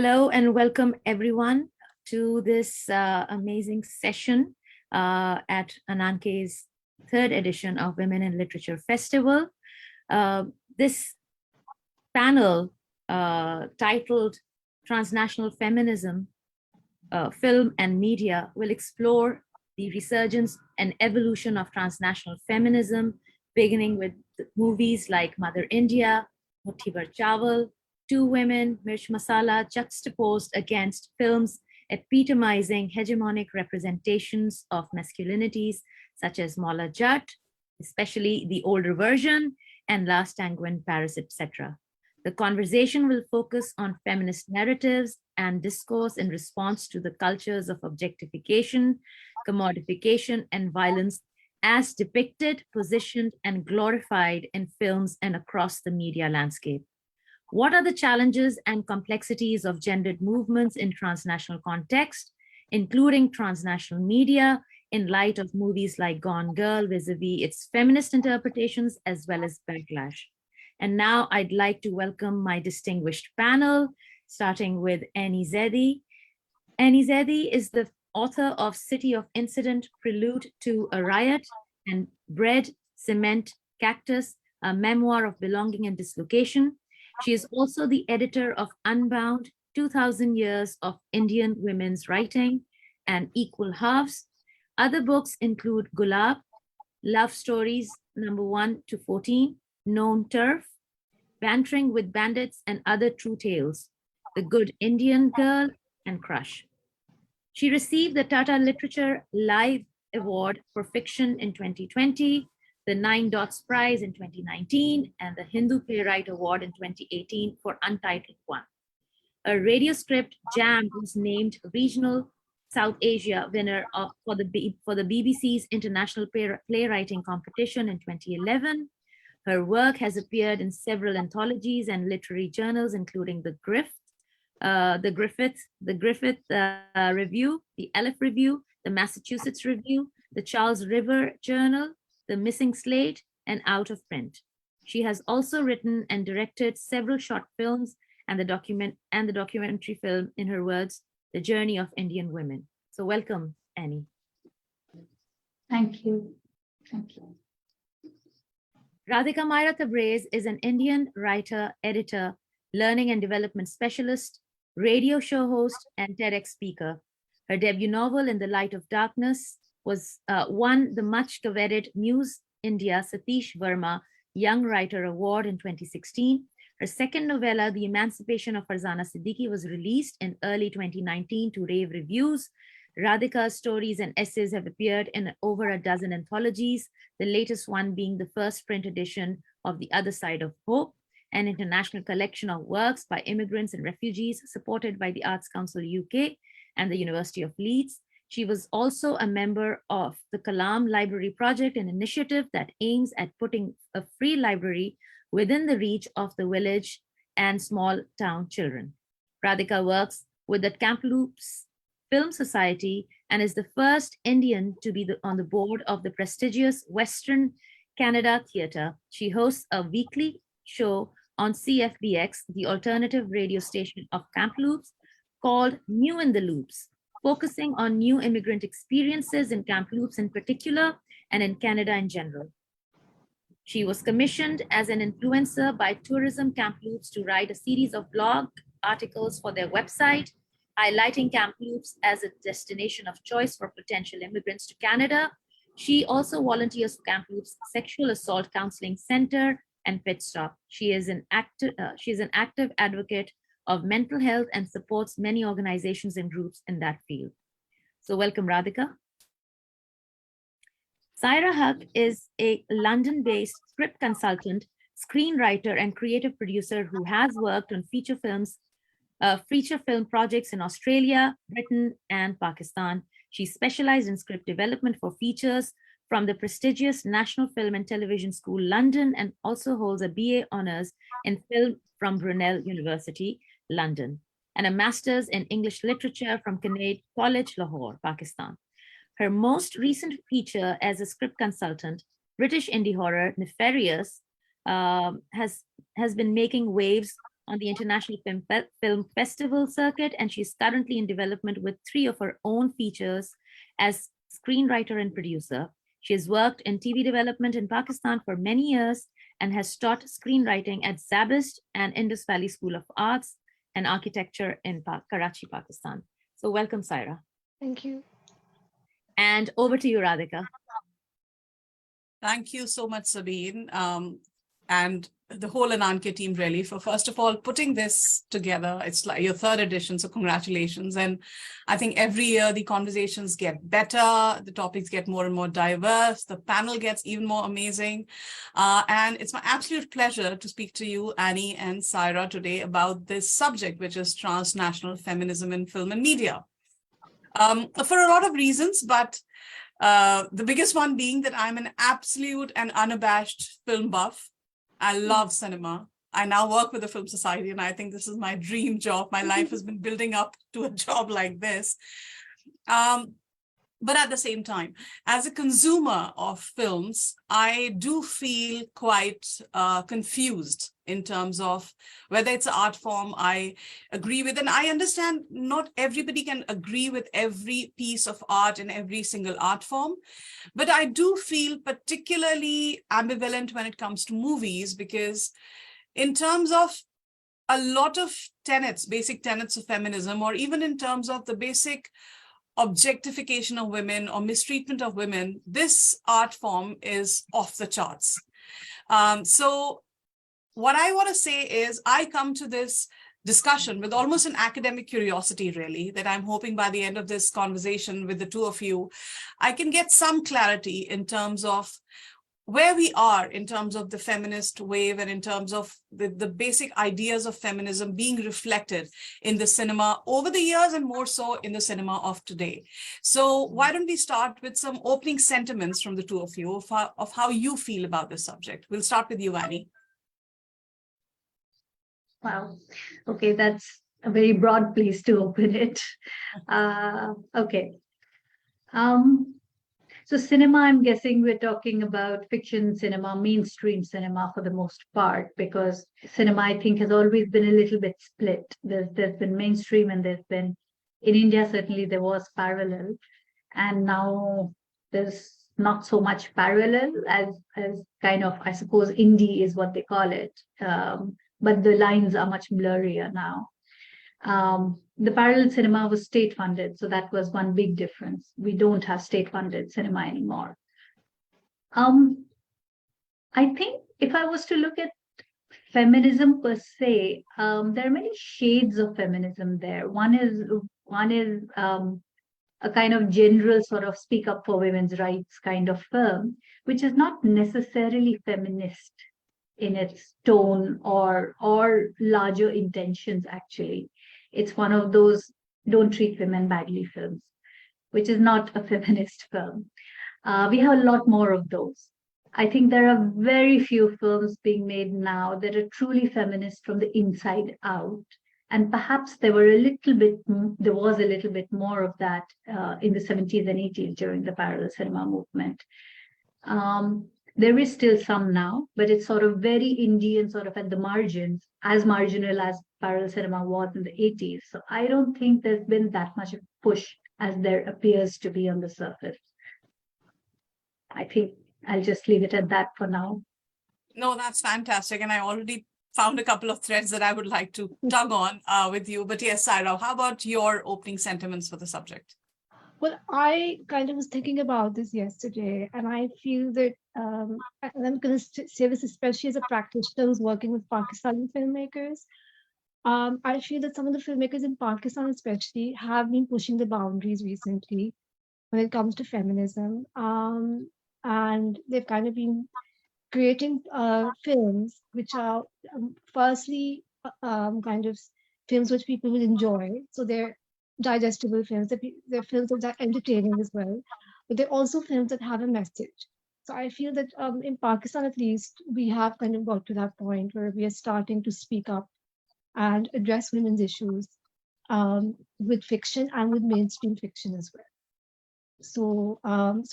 Hello and welcome everyone to this amazing session at Ananke's third edition of Women in Literature Festival. This panel titled Transnational Feminism, Film and Media will explore the resurgence and evolution of transnational feminism, beginning with movies like Mother India, Muthi Bhar Chawal, Two Women, Mirch Masala, juxtaposed against films epitomizing hegemonic representations of masculinities such as Mola Jat, especially the older version, and Last Tango in Paris, etc. The conversation will focus on feminist narratives and discourse in response to the cultures of objectification, commodification, and violence as depicted, positioned, and glorified in films and across the media landscape. What are the challenges and complexities of gendered movements in transnational context, including transnational media, in light of movies like Gone Girl vis-a-vis its feminist interpretations as well as backlash? And now I'd like to welcome my distinguished panel, starting with Annie Zaidi. Annie Zaidi is the author of City of Incident, Prelude to a Riot, and Bread, Cement, Cactus, a memoir of belonging and dislocation. She is also the editor of Unbound, 2000 Years of Indian Women's Writing, and Equal Halves. Other books include Gulab, Love Stories, number 1 to 14, Known Turf, Bantering with Bandits and Other True Tales, The Good Indian Girl, and Crush. She received the Tata Literature Live Award for Fiction in 2020, the 9 Dots Prize in 2019, and the Hindu Playwright Award in 2018 for Untitled One. A radio script, Jam, was named Regional South Asia winner for the BBC's International Playwriting Competition in 2011. Her work has appeared in several anthologies and literary journals, including the Griffith Review, the Aleph Review, the Massachusetts Review, the Charles River Journal, the Missing Slate, and Out of Print. She has also written and directed several short films and the documentary film, in her words, The Journey of Indian Women. So welcome, Annie. Thank you. Thank you. Radhika Maira Tabrez is an Indian writer, editor, learning and development specialist, radio show host, and TEDx speaker. Her debut novel, In the Light of Darkness, was won the much coveted News India Satish Verma Young Writer Award in 2016. Her second novella, The Emancipation of Farzana Siddiqui, was released in early 2019 to rave reviews. Radhika's stories and essays have appeared in over a dozen anthologies, the latest one being the first print edition of The Other Side of Hope, an international collection of works by immigrants and refugees supported by the Arts Council UK and the University of Leeds. She was also a member of the Kalam Library Project, an initiative that aims at putting a free library within the reach of the village and small town children. Radhika works with the Kamloops Film Society and is the first Indian to be on the board of the prestigious Western Canada Theatre. She hosts a weekly show on CFBX, the alternative radio station of Kamloops, called New in the Loops, focusing on new immigrant experiences in Kamloops in particular and in Canada in general. She was commissioned as an influencer by Tourism Kamloops to write a series of blog articles for their website, highlighting Kamloops as a destination of choice for potential immigrants to Canada. She also volunteers for Kamloops Sexual Assault Counseling Center and Pit Stop. She is an active advocate of mental health and supports many organizations and groups in that field. So welcome, Radhika. Saira Haq is a London-based script consultant, screenwriter, and creative producer who has worked on feature film projects in Australia, Britain, and Pakistan. She specialized in script development for features from the prestigious National Film and Television School, London, and also holds a BA Honours in Film from Brunel University, London, and a Master's in English Literature from Canaid College, Lahore, Pakistan. Her most recent feature as a script consultant, British indie horror Nefarious, has been making waves on the International Film Festival circuit, and she's currently in development with 3 of her own features as screenwriter and producer. She has worked in TV development in Pakistan for many years and has taught screenwriting at Zabist and Indus Valley School of Arts and Architecture in Karachi, Pakistan. So welcome, Saira. Thank you. And over to you, Radhika. Thank you so much, Sabine, and the whole Ananke team really for, first of all, putting this together. It's like your 3rd edition, so congratulations. And I think every year the conversations get better, the topics get more and more diverse, the panel gets even more amazing. And it's my absolute pleasure to speak to you, Annie and Saira, today about this subject, which is transnational feminism in film and media. For a lot of reasons, but the biggest one being that I'm an absolute and unabashed film buff. I love cinema. I now work with the Film Society, and I think this is my dream job. My life has been building up to a job like this. But at the same time, as a consumer of films, I do feel quite confused in terms of whether it's an art form I agree with. And I understand not everybody can agree with every piece of art in every single art form. But I do feel particularly ambivalent when it comes to movies, because in terms of a lot of tenets, basic tenets of feminism, or even in terms of the basic objectification of women or mistreatment of women, this art form is off the charts. So what I want to say is I come to this discussion with almost an academic curiosity, really, that I'm hoping by the end of this conversation with the two of you, I can get some clarity in terms of where we are in terms of the feminist wave and in terms of the basic ideas of feminism being reflected in the cinema over the years and more so in the cinema of today. So why don't we start with some opening sentiments from the two of you of how you feel about this subject. We'll start with you, Annie. Wow. Okay, that's a very broad place to open it. Okay. So cinema, I'm guessing we're talking about fiction cinema, mainstream cinema for the most part, because cinema, I think, has always been a little bit split. There's been mainstream and there's been, in India, certainly there was parallel. And now there's not so much parallel as kind of, I suppose, indie is what they call it. But the lines are much blurrier now. The parallel cinema was state funded, so that was one big difference. We don't have state funded cinema anymore. I think if I was to look at feminism per se, there are many shades of feminism there. One is a kind of general sort of speak up for women's rights kind of film, which is not necessarily feminist in its tone or larger intentions, actually. It's one of those don't treat women badly films, which is not a feminist film. We have a lot more of those. I think there are very few films being made now that are truly feminist from the inside out. And perhaps there was a little bit more of that in the 70s and 80s during the parallel cinema movement. There is still some now, but it's sort of very Indian, sort of at the margins, as marginal as parallel cinema was in the 80s. So I don't think there's been that much of a push as there appears to be on the surface. I think I'll just leave it at that for now. No, that's fantastic. And I already found a couple of threads that I would like to tug on with you. But yes, Saira, how about your opening sentiments for the subject? Well, I kind of was thinking about this yesterday, and I feel that, and I'm going to say this especially as a practitioner who's working with Pakistani filmmakers. I feel that some of the filmmakers in Pakistan especially have been pushing the boundaries recently when it comes to feminism. And they've kind of been creating films which are firstly kind of films which people will enjoy. So they're digestible films, they're films that are entertaining as well, but they're also films that have a message. So I feel that in Pakistan, at least, we have kind of got to that point where we are starting to speak up and address women's issues with fiction and with mainstream fiction as well. So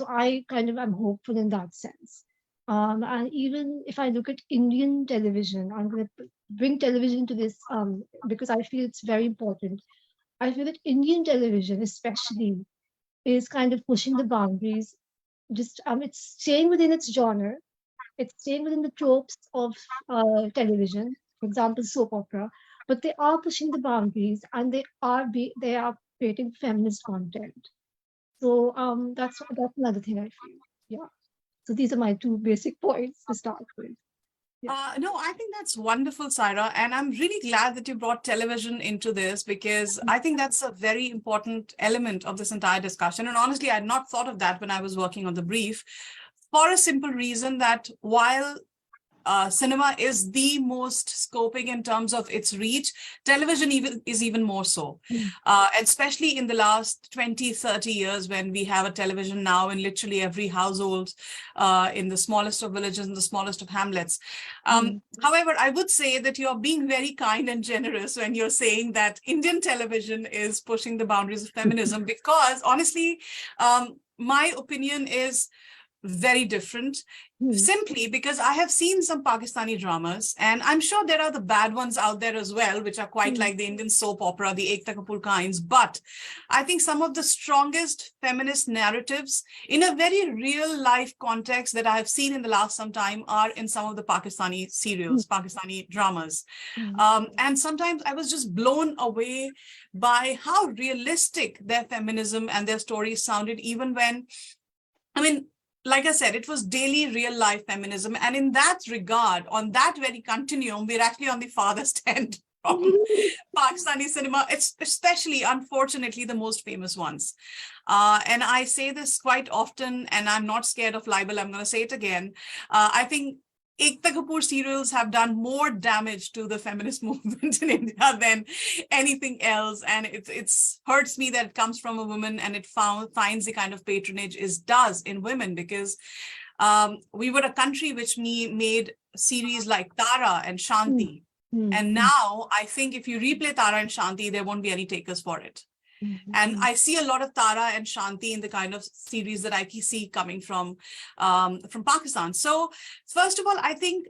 I kind of am hopeful in that sense. And even if I look at Indian television, I'm going to bring television to this because I feel it's very important. I feel that Indian television, especially, is kind of pushing the boundaries. Just it's staying within its genre. It's staying within the tropes of television, for example, soap opera. But they are pushing the boundaries, and they are creating feminist content. So that's another thing I feel. Yeah. So these are my two basic points to start with. Yeah. No, I think that's wonderful, Saira. And I'm really glad that you brought television into this because I think that's a very important element of this entire discussion. And honestly, I had not thought of that when I was working on the brief for a simple reason that while cinema is the most scoping in terms of its reach, television is even more so, especially in the last 20, 30 years when we have a television now in literally every household, in the smallest of villages, in the smallest of hamlets. However, I would say that you're being very kind and generous when you're saying that Indian television is pushing the boundaries of feminism, because honestly, my opinion is very different, simply because I have seen some Pakistani dramas, and I'm sure there are the bad ones out there as well, which are quite like the Indian soap opera, the Ekta Kapoor kinds. But I think some of the strongest feminist narratives in a very real life context that I have seen in the last some time are in some of the Pakistani serials, Pakistani dramas. And sometimes I was just blown away by how realistic their feminism and their stories sounded, even when, I mean, like I said, it was daily real life feminism. And in that regard, on that very continuum, we're actually on the farthest end from Pakistani cinema, it's especially, unfortunately, the most famous ones. And I say this quite often, and I'm not scared of libel. I'm going to say it again. I think Ekta Kapoor serials have done more damage to the feminist movement in India than anything else. And it's hurts me that it comes from a woman and it finds the kind of patronage it does in women, because we were a country which made series like Tara and Shanti. And now I think if you replay Tara and Shanti, there won't be any takers for it. And I see a lot of Tara and Shanti in the kind of series that I see coming from Pakistan. So first of all, I think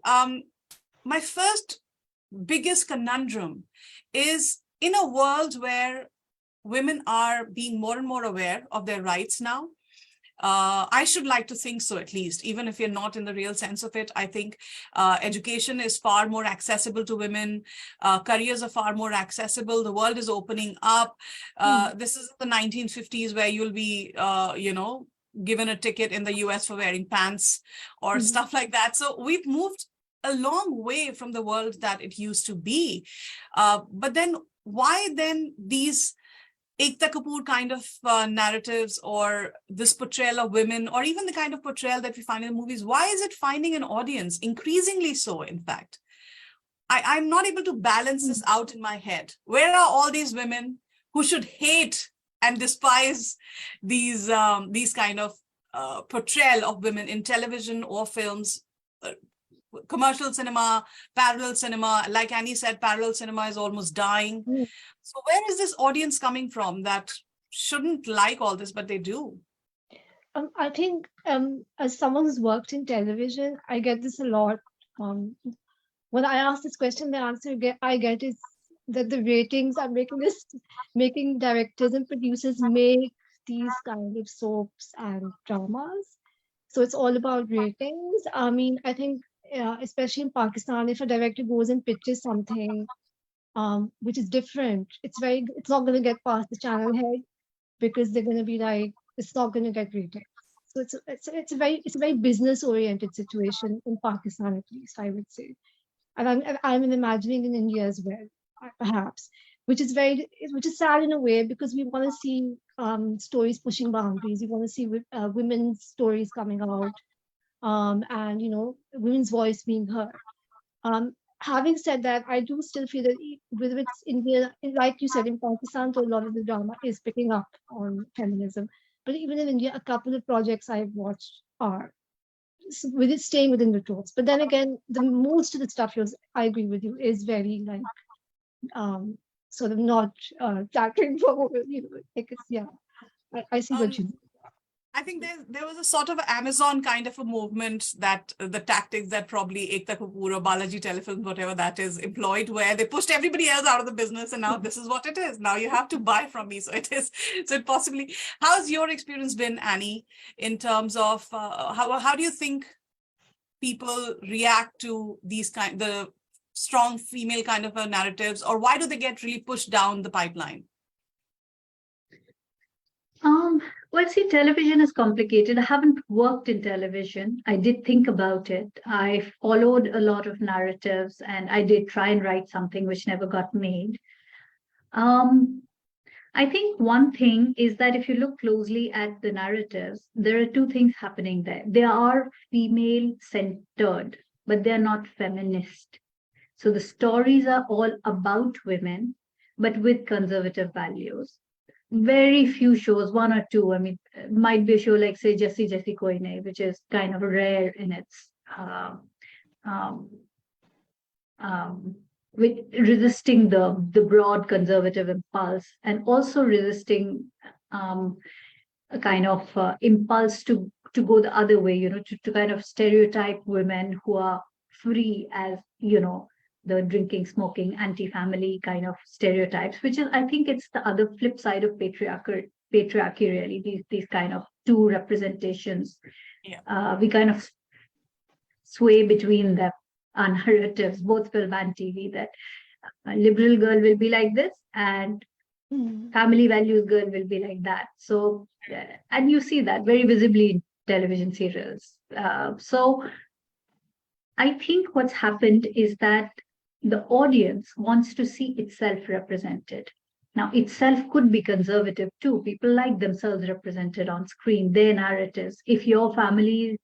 my first biggest conundrum is, in a world where women are being more and more aware of their rights now, I should like to think so, at least, even if you're not in the real sense of it. I think education is far more accessible to women. Careers are far more accessible. The world is opening up. This is the 1950s where you'll be, given a ticket in the US for wearing pants or stuff like that. So we've moved a long way from the world that it used to be. But then why then these Ekta Kapoor kind of narratives, or this portrayal of women, or even the kind of portrayal that we find in the movies, why is it finding an audience? Increasingly so, in fact. I'm not able to balance this out in my head. Where are all these women who should hate and despise these kind of portrayal of women in television or films? Commercial cinema, parallel cinema, like Annie said, parallel cinema is almost dying. So where is this audience coming from that shouldn't like all this, but they do? I think as someone who's worked in television, I get this a lot. When I ask this question, the answer I get is that the ratings are making directors and producers make these kind of soaps and dramas. So it's all about ratings. I mean, I think especially in Pakistan, if a director goes and pitches something which is different, it's not going to get past the channel head, because they're going to be like, it's not going to get rated. So it's a very business oriented situation in Pakistan, at least, I would say. And I'm imagining in India as well, perhaps, which is sad in a way, because we want to see stories pushing boundaries. We want to see women's stories coming out, and women's voice being heard. Having said that, I do still feel that whether it's India, like you said, in Pakistan, so a lot of the drama is picking up on feminism. But even in India, a couple of projects I've watched are staying within the tropes. But then again, the most of the stuff, I agree with you, is very like sort of not flattering for, like it's, yeah. I see what you mean. I think there was a sort of Amazon kind of a movement that the tactics that probably Ekta Kapoor or Balaji Telefilms, whatever that is, employed, where they pushed everybody else out of the business, and now this is what it is. Now you have to buy from me. So it is. So it possibly. How's your experience been, Annie, in terms of how do you think people react to these the strong female kind of narratives, or why do they get really pushed down the pipeline? Well, see, television is complicated. I haven't worked in television. I did think about it. I followed a lot of narratives and I did try and write something which never got made. I think one thing is that if you look closely at the narratives, there are two things happening there. They are female centered, but they're not feminist. So the stories are all about women, but with conservative values. Very few shows, one or two. I mean, it might be a show like, say, Jessie Koi Nahi, which is kind of rare in its with resisting the broad conservative impulse, and also resisting a kind of impulse to go the other way, to kind of stereotype women who are free as, the drinking, smoking, anti-family kind of stereotypes, which is, I think it's the other flip side of patriarchy really, these kind of two representations. Yeah. We kind of sway between them, narratives, both film and TV, that a liberal girl will be like this and family values girl will be like that. So, and you see that very visibly in television serials. So I think what's happened is that the audience wants to see itself represented. Now, itself could be conservative too. People like themselves represented on screen, their narratives. If your family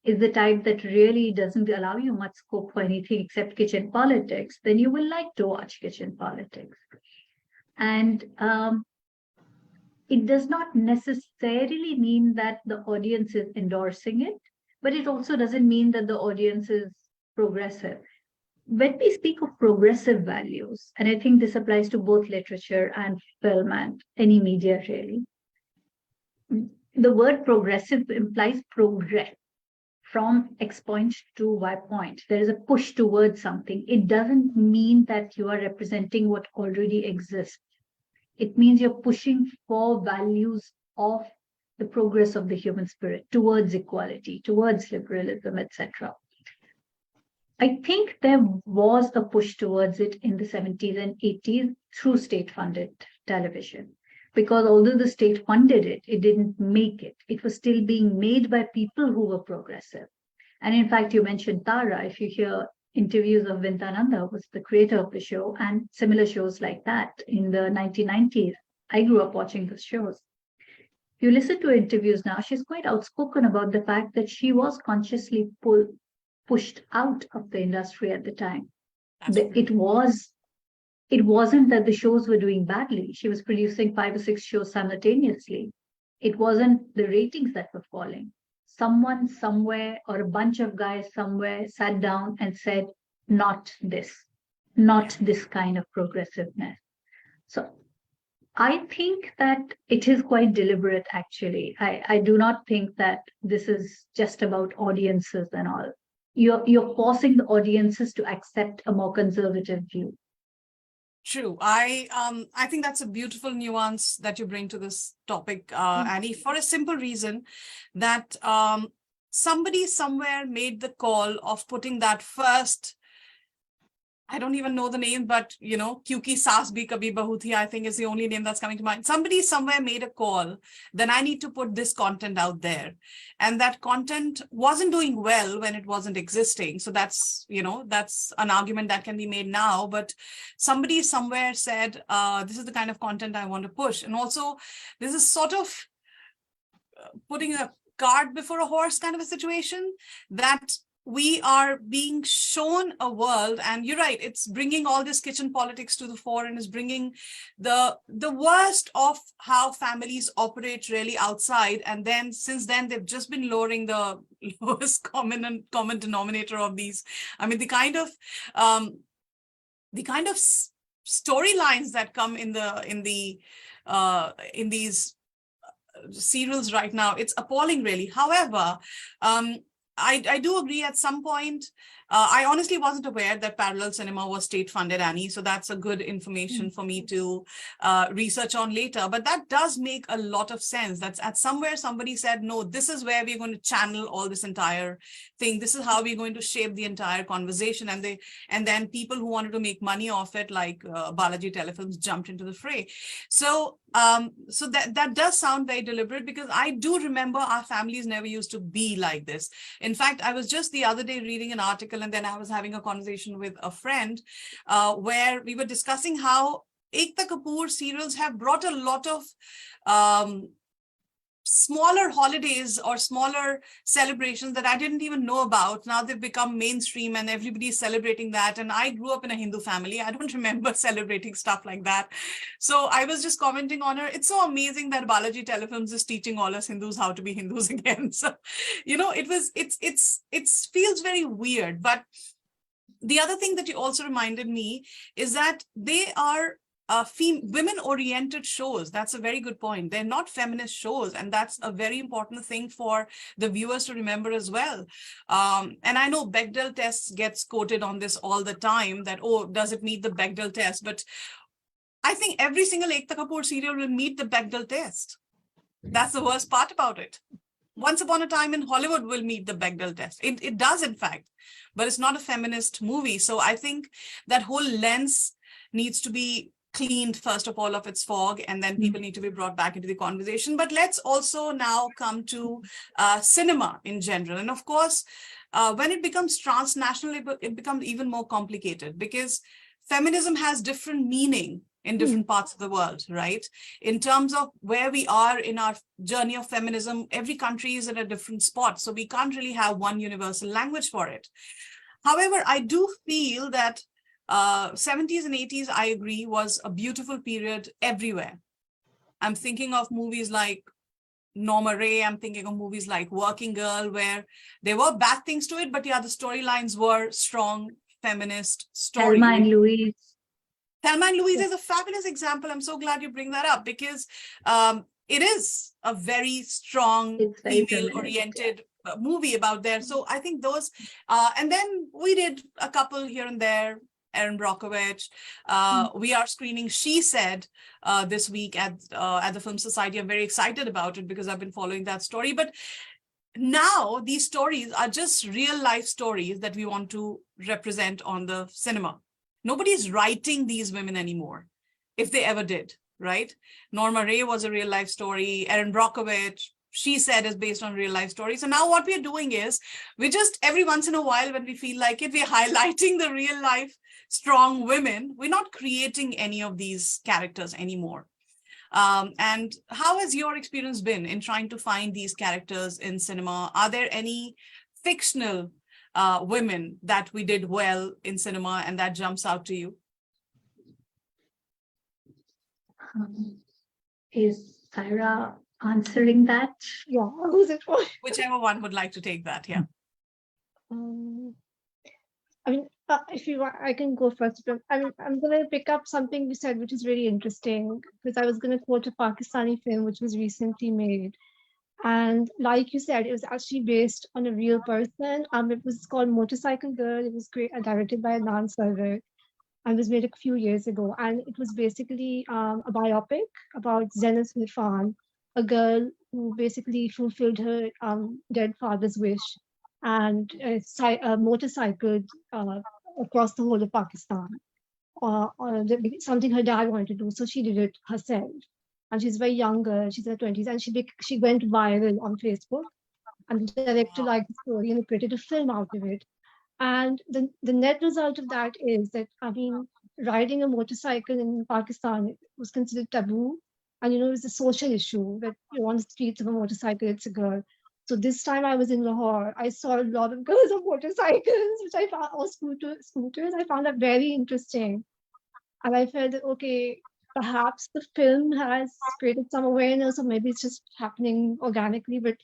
is the type that really doesn't allow you much scope for anything except kitchen politics, then you will like to watch kitchen politics. And it does not necessarily mean that the audience is endorsing it, but it also doesn't mean that the audience is progressive. When we speak of progressive values, and I think this applies to both literature and film and any media really, the word progressive implies progress from X point to Y point. There is a push towards something. It doesn't mean that you are representing what already exists. It means you're pushing for values of the progress of the human spirit towards equality, towards liberalism, etc. I think there was a push towards it in the 70s and 80s through state-funded television. Because although the state funded it, it didn't make it. It was still being made by people who were progressive. And in fact, you mentioned Tara. If you hear interviews of Vintananda, who was the creator of the show, and similar shows like that in the 1990s, I grew up watching those shows. If you listen to interviews now, she's quite outspoken about the fact that she was consciously pushed out of the industry at the time. It wasn't that the shows were doing badly. She was producing 5 or 6 shows simultaneously. It wasn't the ratings that were falling. Someone somewhere or a bunch of guys somewhere sat down and said, not this kind of progressiveness. So I think that it is quite deliberate, actually. I do not think that this is just about audiences and all. You're forcing the audiences to accept a more conservative view. True. I think that's a beautiful nuance that you bring to this topic, Annie, for a simple reason that somebody somewhere made the call of putting that first, I don't even know the name, but, Kyuki Saas Bhi Kabhi Bahu Thi, I think is the only name that's coming to mind. Somebody somewhere made a call, then I need to put this content out there. And that content wasn't doing well when it wasn't existing. So that's, that's an argument that can be made now. But somebody somewhere said, this is the kind of content I want to push. And also, this is sort of putting a cart before a horse kind of a situation that we are being shown a world, and you're right, it's bringing all this kitchen politics to the fore and is bringing the worst of how families operate really outside. And then since then, they've just been lowering the lowest common denominator of these. I mean, the kind of storylines that come in these serials right now. It's appalling, really. However, I do agree at some point. I honestly wasn't aware that parallel cinema was state funded, Annie. So that's a good information for me to research on later. But that does make a lot of sense. That's at somewhere somebody said, no, this is where we're going to channel all this entire thing. This is how we're going to shape the entire conversation. And then people who wanted to make money off it, like Balaji Telefilms, jumped into the fray. So that does sound very deliberate, because I do remember our families never used to be like this. In fact, I was just the other day reading an article, and then I was having a conversation with a friend where we were discussing how Ekta Kapoor serials have brought a lot of smaller holidays or smaller celebrations that I didn't even know about. Now they've become mainstream and everybody's celebrating that. And I grew up in a Hindu family. I don't remember celebrating stuff like that. So I was just commenting on her. It's so amazing that Balaji Telefilms is teaching all us Hindus how to be Hindus again. So, it feels very weird. But the other thing that you also reminded me is that they are women-oriented shows. That's a very good point. They're not feminist shows, and that's a very important thing for the viewers to remember as well. And I know Bechdel tests gets quoted on this all the time, that, oh, does it meet the Bechdel test? But I think every single Ekta Kapoor serial will meet the Bechdel test. That's the worst part about it. Once Upon a Time in Hollywood will meet the Bechdel test. It does, in fact, but it's not a feminist movie. So I think that whole lens needs to be cleaned, first of all, of its fog, and then people need to be brought back into the conversation. But let's also now come to cinema in general. And of course, when it becomes transnational, it becomes even more complicated, because feminism has different meaning in different parts of the world, right? In terms of where we are in our journey of feminism, every country is at a different spot. So we can't really have one universal language for it. However, I do feel that 70s and 80s, I agree, was a beautiful period everywhere. I'm thinking of movies like Norma Ray. I'm thinking of movies like Working Girl, where there were bad things to it, but yeah, the storylines were strong feminist stories. Thelma and Louise. Thelma and Louise is a fabulous example. I'm so glad you bring that up, because it is a very strong female-oriented movie about there. So I think those, and then we did a couple here and there. Erin Brockovich. We are screening She Said this week at the Film Society. I'm very excited about it because I've been following that story. But now these stories are just real life stories that we want to represent on the cinema. Nobody's writing these women anymore, if they ever did, right? Norma Ray was a real life story. Erin Brockovich, She Said, is based on real life stories. So now what we're doing is, we just, every once in a while when we feel like it, we're highlighting the real life strong women. We're not creating any of these characters anymore. And how has your experience been in trying to find these characters in cinema? Are there any fictional women that we did well in cinema and that jumps out to you? Is Maira answering that? Yeah, who's it for? Whichever one would like to take that, yeah. I mean, if you want, I can go first. But I'm going to pick up something you said, which is really interesting, because I was going to quote a Pakistani film which was recently made. And like you said, it was actually based on a real person. It was called Motorcycle Girl. It was directed by Adnan Sarwar, and was made a few years ago. And it was basically a biopic about Zenith Irfan, a girl who basically fulfilled her dead father's wish and motorcycled across the whole of Pakistan. Something her dad wanted to do, so she did it herself. And she's very young girl, she's in her 20s, and she went viral on Facebook. And the director liked the story and created a film out of it. And the net result of that is that, I mean, riding a motorcycle in Pakistan was considered taboo. And, it was a social issue that you're on the streets of a motorcycle, it's a girl. So this time I was in Lahore, I saw a lot of girls on motorcycles, which I found, or scooters. I found that very interesting. And I felt that, okay, perhaps the film has created some awareness, or maybe it's just happening organically. But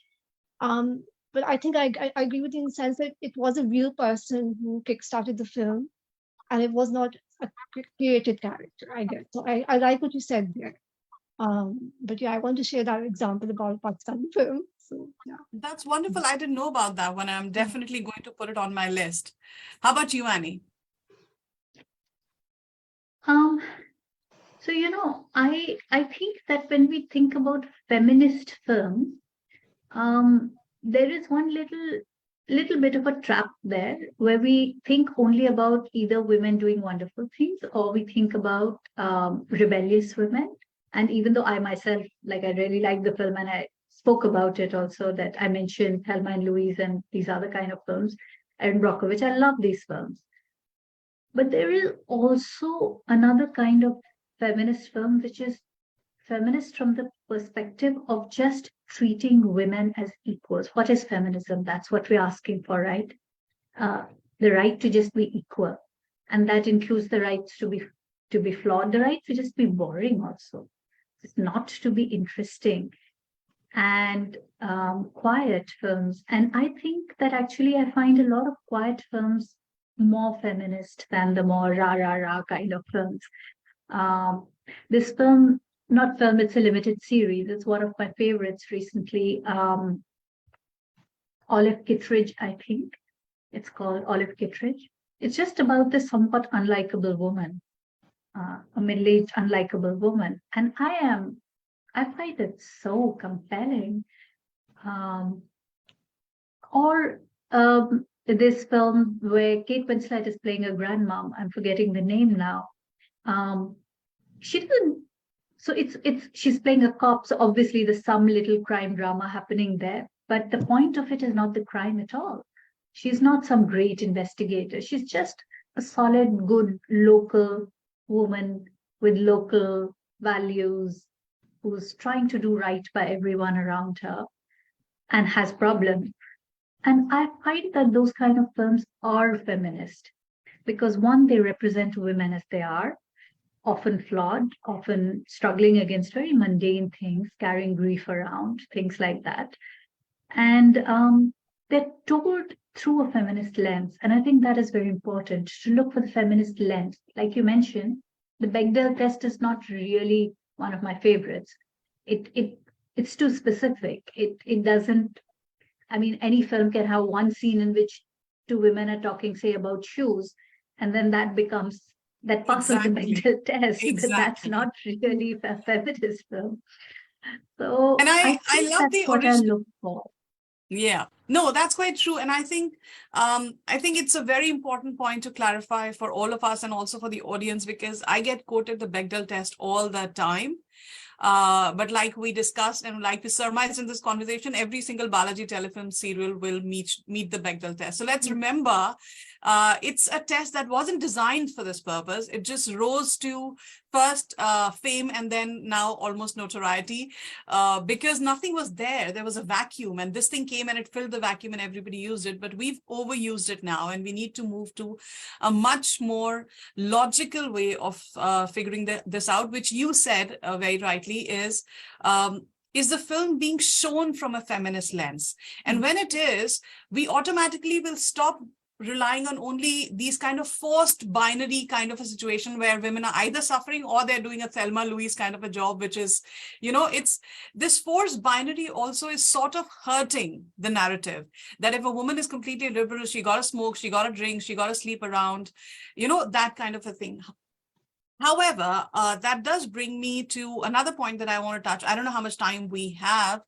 I think I agree with you in the sense that it was a real person who kickstarted the film, and it was not a created character, I guess. So I like what you said there. But yeah, I want to share that example about Pakistani film. So yeah. That's wonderful. I didn't know about that one. I'm definitely going to put it on my list. How about you, Annie? Um, so I think that when we think about feminist films, there is one little bit of a trap there where we think only about either women doing wonderful things or we think about rebellious women. And even though I myself, like, I really like the film and I spoke about it also, that I mentioned Thelma and Louise and these other kind of films, and Brockovich, I love these films. But there is also another kind of feminist film, which is feminist from the perspective of just treating women as equals. What is feminism? That's what we're asking for, right? The right to just be equal, and that includes the rights to be flawed, the right to just be boring, also, it's not to be interesting, and quiet films. And I think that actually I find a lot of quiet films more feminist than the more rah rah rah kind of films. Um, this film, not film, it's a limited series. It's one of my favorites recently. Olive Kittredge, I think it's called Olive Kittredge. It's just about this somewhat unlikable woman, a middle-aged unlikable woman, and I find it so compelling. Um, or this film where Kate Winslet is playing a grandmom. I'm forgetting the name now. Um, she didn't. So it's she's playing a cop. So obviously there's some little crime drama happening there. But the point of it is not the crime at all. She's not some great investigator. She's just a solid, good local woman with local values who's trying to do right by everyone around her and has problems. And I find that those kind of films are feminist because, one, they represent women as they are, often flawed, often struggling against very mundane things, carrying grief around, things like that. And they're told through a feminist lens. And I think that is very important to look for the feminist lens. Like you mentioned, the Bechdel test is not really one of my favorites. It's too specific. It doesn't. I mean, any film can have one scene in which two women are talking, say, about shoes, and then that passes the Exactly. Bechdel test. But that's Exactly. not really a feminist film. So And I I think love that's the what I original. look for. Yeah, no, that's quite true. And I think it's a very important point to clarify for all of us and also for the audience, because I get quoted the Bechdel test all the time. But like we discussed and like we surmised in this conversation, every single Balaji telefilm serial will meet the Bechdel test. So let's remember, it's a test that wasn't designed for this purpose. It just rose to first fame and then now almost notoriety because nothing was there. There was a vacuum, and this thing came and it filled the vacuum and everybody used it. But we've overused it now, and we need to move to a much more logical way of figuring this out, which you said very rightly is the film being shown from a feminist lens? And when it is, we automatically will stop relying on only these kind of forced binary kind of a situation where women are either suffering or they're doing a Thelma Louise kind of a job, which is, it's this forced binary also is sort of hurting the narrative that if a woman is completely liberal, she got to smoke, she got to drink, she got to sleep around, that kind of a thing. However, that does bring me to another point that I want to touch. I don't know how much time we have,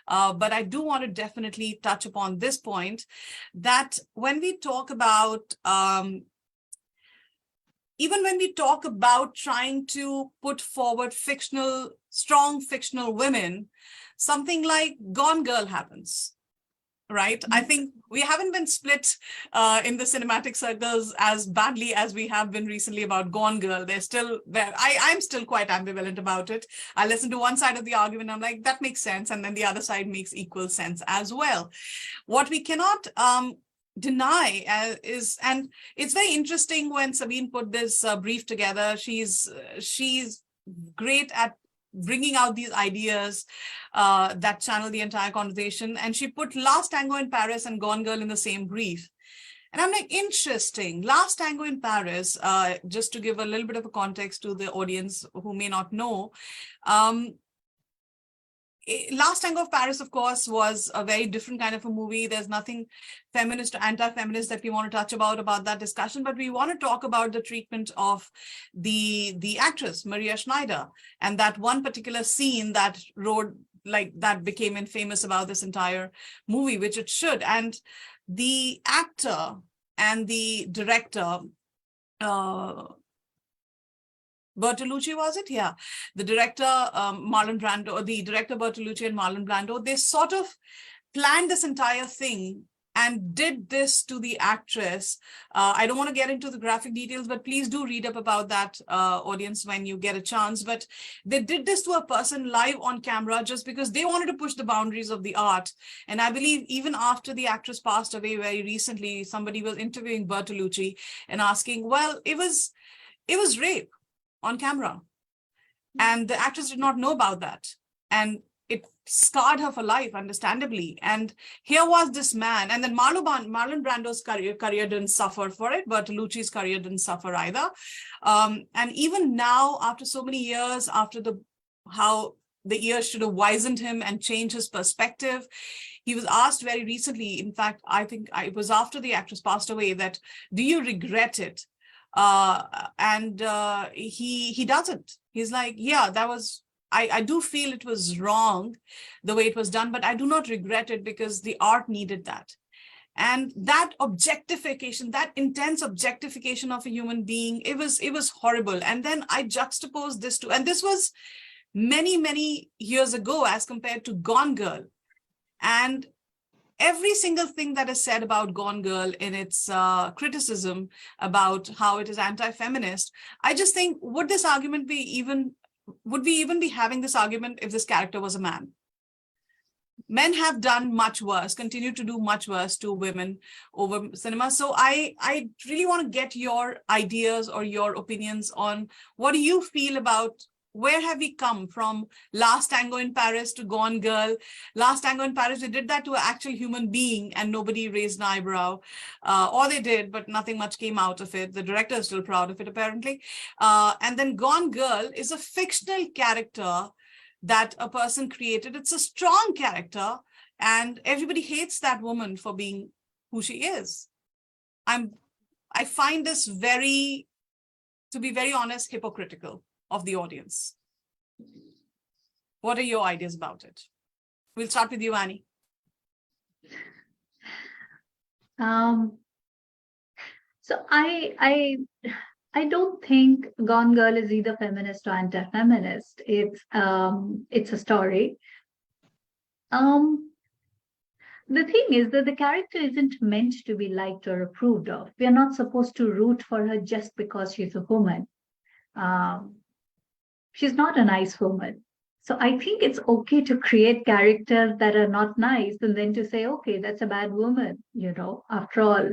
but I do want to definitely touch upon this point, that when we talk about, even when we talk about trying to put forward strong fictional women, something like Gone Girl happens. Right. I think we haven't been split in the cinematic circles as badly as we have been recently about Gone Girl. They're still there. I'm still quite ambivalent about it. I listen to one side of the argument. I'm like, that makes sense. And then the other side makes equal sense as well. What we cannot deny is, and it's very interesting when Sabine put this brief together, she's great at bringing out these ideas that channel the entire conversation. And she put Last Tango in Paris and Gone Girl in the same brief. And I'm like, interesting. Last Tango in Paris, just to give a little bit of a context to the audience who may not know, Last Tango of Paris, of course, was a very different kind of a movie. There's nothing feminist or anti-feminist that we want to touch about that discussion, but we want to talk about the treatment of the actress, Maria Schneider, and that one particular scene that that became infamous about this entire movie, which it should. And the actor and the director, Bertolucci, was it? Yeah. The director, Marlon Brando, the director Bertolucci and Marlon Brando, they sort of planned this entire thing and did this to the actress. I don't want to get into the graphic details, but please do read up about that, audience, when you get a chance. But they did this to a person live on camera just because they wanted to push the boundaries of the art. And I believe even after the actress passed away very recently, somebody was interviewing Bertolucci and asking, well, it was rape on camera. And the actress did not know about that. And it scarred her for life, understandably. And here was this man, and then Marlon Brando's career didn't suffer for it, but Bertolucci's career didn't suffer either. And even now, after so many years, after how the years should have wizened him and changed his perspective, he was asked very recently, in fact, I think it was after the actress passed away, that do you regret it? He doesn't. He's like, yeah, that was, I do feel it was wrong the way it was done, but I do not regret it because the art needed that. And that objectification, that intense objectification of a human being, it was horrible. And then I juxtaposed this to, and this was many, many years ago as compared to Gone Girl. And every single thing that is said about Gone Girl in its criticism about how it is anti-feminist, I just think, would we even be having this argument if this character was a man? Men have done much worse, continue to do much worse to women over cinema. So I really want to get your ideas or your opinions on what do you feel about where have we come from Last Tango in Paris to Gone Girl? Last Tango in Paris, they did that to an actual human being and nobody raised an eyebrow. Or they did, but nothing much came out of it. The director is still proud of it, apparently. And then Gone Girl is a fictional character that a person created. It's a strong character and everybody hates that woman for being who she is. I find this to be very honest, hypocritical of the audience. What are your ideas about it? We'll start with you, Annie. So I don't think Gone Girl is either feminist or anti-feminist. It's a story. The thing is that the character isn't meant to be liked or approved of. We are not supposed to root for her just because she's a woman. She's not a nice woman. So I think it's okay to create characters that are not nice and then to say, okay, that's a bad woman. After all,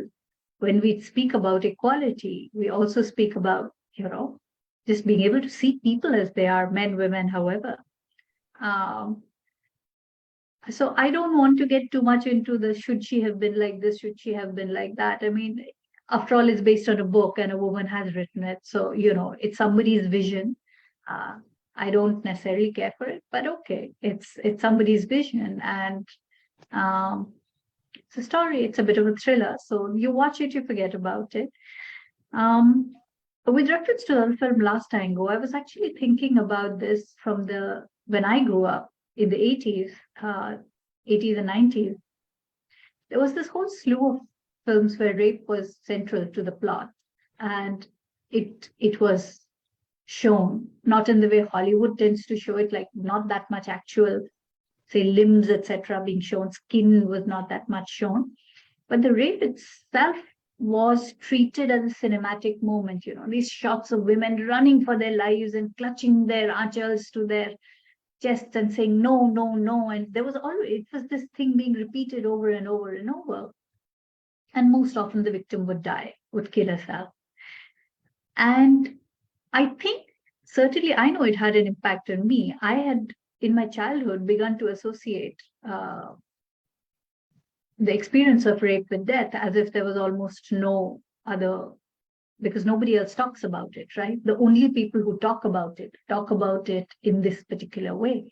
when we speak about equality, we also speak about, just being able to see people as they are, men, women, however. So I don't want to get too much into the should she have been like this, should she have been like that. I mean, after all, it's based on a book and a woman has written it. So, it's somebody's vision. I don't necessarily care for it, but okay, it's somebody's vision. And it's a story, it's a bit of a thriller. So you watch it, you forget about it. With reference to the film Last Tango, I was actually thinking about this when I grew up in the 80s and 90s. There was this whole slew of films where rape was central to the plot. And it was shown, not in the way Hollywood tends to show it, like not that much actual, say, limbs, etc., being shown. Skin was not that much shown. But the rape itself was treated as a cinematic moment. These shots of women running for their lives and clutching their archers to their chests and saying, no, no, no. And it was this thing being repeated over and over and over. And most often the victim would kill herself. And I think, certainly, I know it had an impact on me. I had, in my childhood, begun to associate the experience of rape with death as if there was almost no other, because nobody else talks about it, right? The only people who talk about it in this particular way.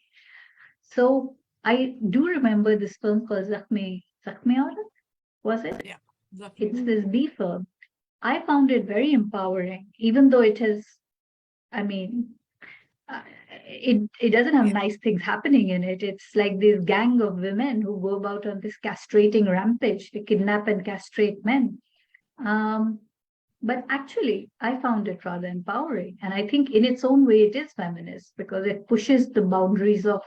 So I do remember this film called Zakhmi Aurat, was it? Yeah. It's this B film. I found it very empowering, even though it has, I mean, it doesn't have nice things happening in it. It's like this gang of women who go about on this castrating rampage. They kidnap and castrate men. But actually, I found it rather empowering. And I think in its own way, it is feminist because it pushes the boundaries of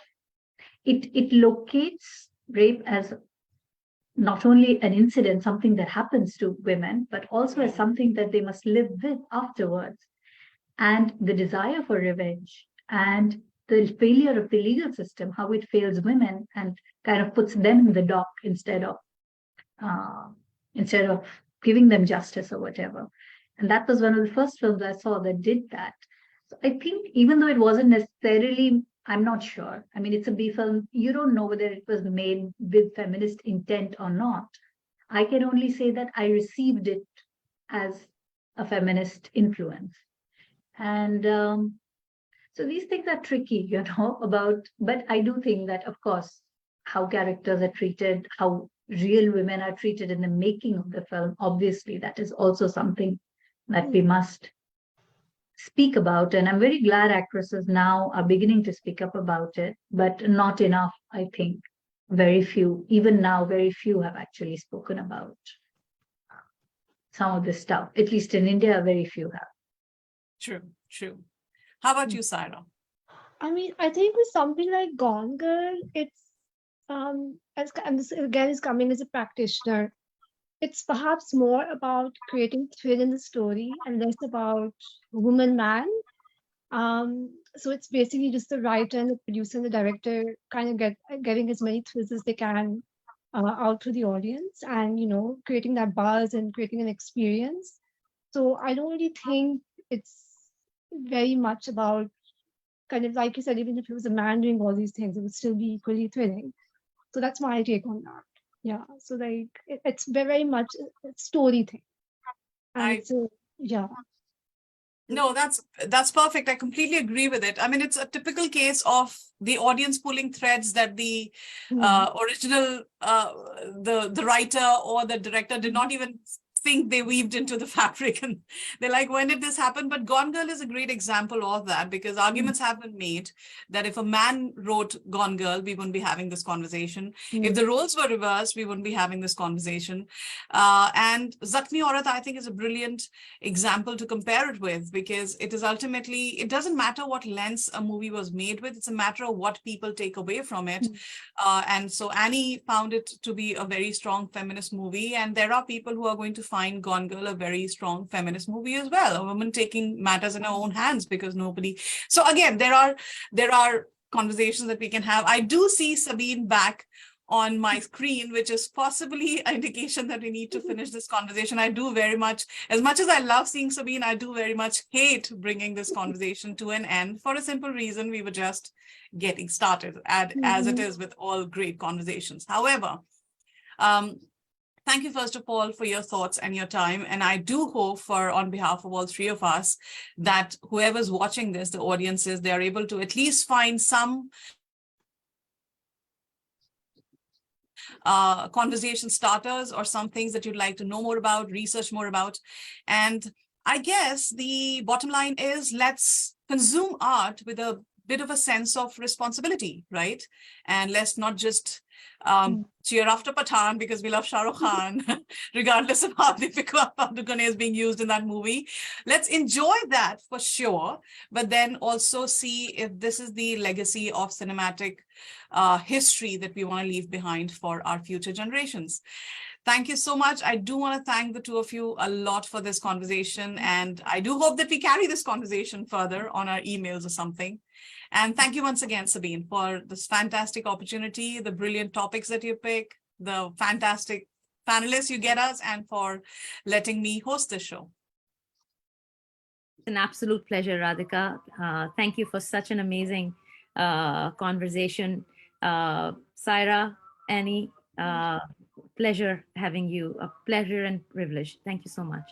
it locates rape as not only an incident, something that happens to women, but also as something that they must live with afterwards. And the desire for revenge and the failure of the legal system, how it fails women and kind of puts them in the dock instead of giving them justice or whatever. And that was one of the first films I saw that did that. So I think even though it wasn't necessarily, I'm not sure. I mean, it's a B film. You don't know whether it was made with feminist intent or not. I can only say that I received it as a feminist influence. And so these things are tricky, but I do think that, of course, how characters are treated, how real women are treated in the making of the film, obviously, that is also something that we must speak about. And I'm very glad actresses now are beginning to speak up about it, but not enough, I think. Very few, even now, very few have actually spoken about some of this stuff. At least in India, very few have. True. How about you, Saira? I mean, I think with something like Gone Girl, it's and this again is coming as a practitioner. It's perhaps more about creating thrill in the story and less about woman man. So it's basically just the writer and the producer and the director kind of getting as many thrills as they can out to the audience, and creating that buzz and creating an experience. So I don't really think it's very much about, kind of like you said, even if it was a man doing all these things, it would still be equally thrilling. So that's my take on that. Yeah. So like it's very much a story thing. And yeah. No, that's perfect. I completely agree with it. I mean, it's a typical case of the audience pulling threads that the original the writer or the director did not even think they weaved into the fabric, and they're like, when did this happen? But Gone Girl is a great example of that, because arguments have been made that if a man wrote Gone Girl, we wouldn't be having this conversation. If the roles were reversed, we wouldn't be having this conversation. And Zakhmi Aurat, I think, is a brilliant example to compare it with, because it is ultimately, it doesn't matter what lens a movie was made with, it's a matter of what people take away from it. And so Annie found it to be a very strong feminist movie, and there are people who are going to find Gone Girl a very strong feminist movie as well, a woman taking matters in her own hands, because nobody. So again, there are conversations that we can have. I do see Sabine back on my screen, which is possibly an indication that we need to finish this conversation. I do very much as I love seeing Sabine, I do very much hate bringing this conversation to an end, for a simple reason: we were just getting started, as it is with all great conversations. However, thank you, first of all, for your thoughts and your time. And I do hope, on behalf of all three of us, that whoever's watching this, the audiences, they're able to at least find some conversation starters or some things that you'd like to know more about, research more about. And I guess the bottom line is, let's consume art with a bit of a sense of responsibility, right? And let's not just cheer after Pathan because we love Shah Rukh Khan, regardless of how Deepika Padukone is being used in that movie. Let's enjoy that for sure, but then also see if this is the legacy of cinematic history that we want to leave behind for our future generations. Thank you so much. I do want to thank the two of you a lot for this conversation, and I do hope that we carry this conversation further on our emails or something. And thank you once again, Sabine, for this fantastic opportunity, the brilliant topics that you pick, the fantastic panelists you get us, and for letting me host this show. It's an absolute pleasure, Radhika. Thank you for such an amazing conversation. Saira, Annie, pleasure having you. A pleasure and privilege. Thank you so much.